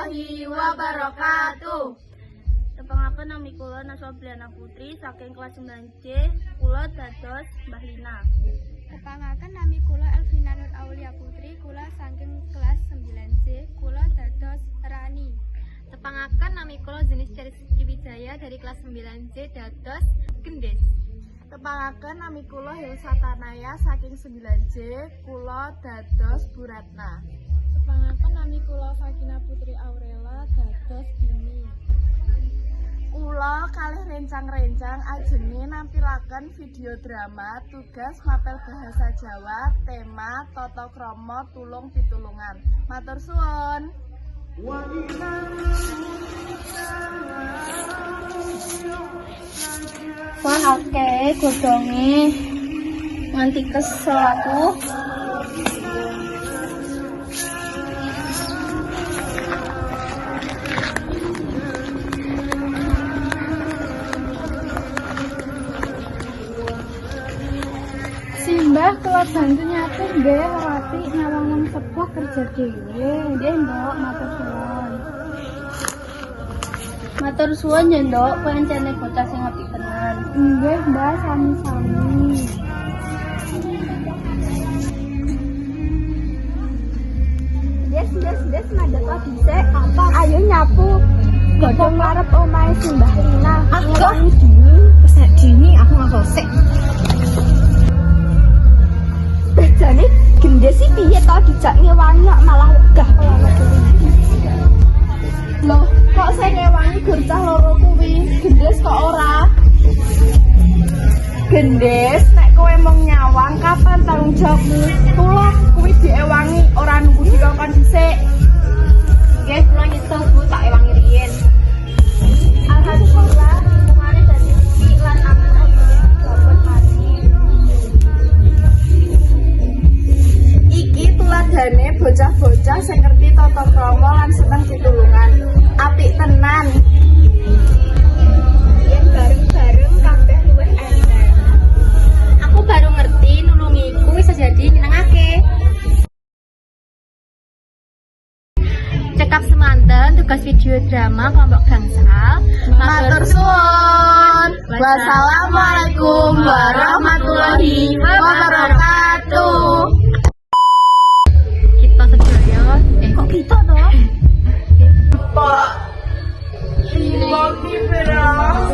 warahmatullahi wabarakatuh. Tepangaken nami kula Naswa Briana Putri saking kelas 9C, kula dados Mbah Lina. Tepangaken nami kula Elvina Nur Aulia Putri, kula saking kelas 9C, kula dados Rani. Tepangaken nami kula Jenis Rizky Wijaya dari kelas 9C dados Gendes. Tepangaken nami kula Hilsa Tanaya saking 9C, kula dados Bu Ratna. Tepangaken nami kula Sakina Putri Aurela dados Dini. Kula kalih rencang-rencang ajenge nampilaken video drama tugas mapel bahasa Jawa tema Tata Krama Tulung Pitulungan. Matur suwun. Wah akeh godhonge nganti kesel aku. Simbah kula bantu nyapu nggih Rati nyawang sepuh kerja dhewe. Nggih, Mbok, matur suwun. Matur suwun ya, Nduk, pancene bocah sing apik tenan. Nggih, Mbak, sami-sami. Des, madhep dhisik. Ayo nyapu. Godhong ngarep omahe Simbah Lina. Ngewangi Dini. Wis nek Dini aku ngosek. Bejane Gendes sih piye to dijak ngewangi kok malah wegah kaya Loh, kok saya ngewangi gercah loro kuwi? Gendes kok ora? Gendes, nek kowe mung nyawang kapan tanggung jawabmu? Tulung kuwi diewangi ora nunggu dikongkon dhisik. Nggih, kula nyesel Bu, tak ewangi riyin. Alhamdulillah kemarin dadi iki lan aku dapat mati. Iki tuladane bocah-bocah sing ngerti tata krama lan seneng pitulungan. Apik tenan. Yen bareng-bareng kabeh luwih enteng. Aku baru ngerti nulungi iku wis jadi nyenengake. Cekap semanten tugas video drama kelompok gangsal. Matur suwun. Wassalamualaikum warahmatullahi wabarakatuh. Kita sedaya kok kita to? Pak, lagi berang.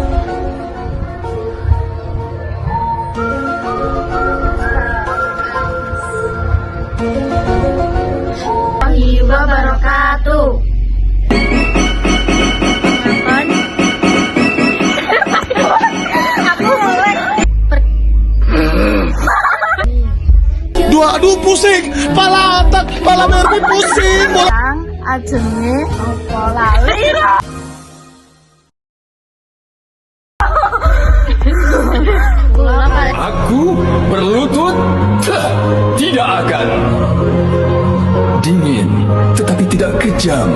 Wabarakatuh. Aduh pusing, pala otak, pala mermi pusing. Yang ajenge apa lali. Aku berlutut tidak akan. Dingin tetapi tidak kejam.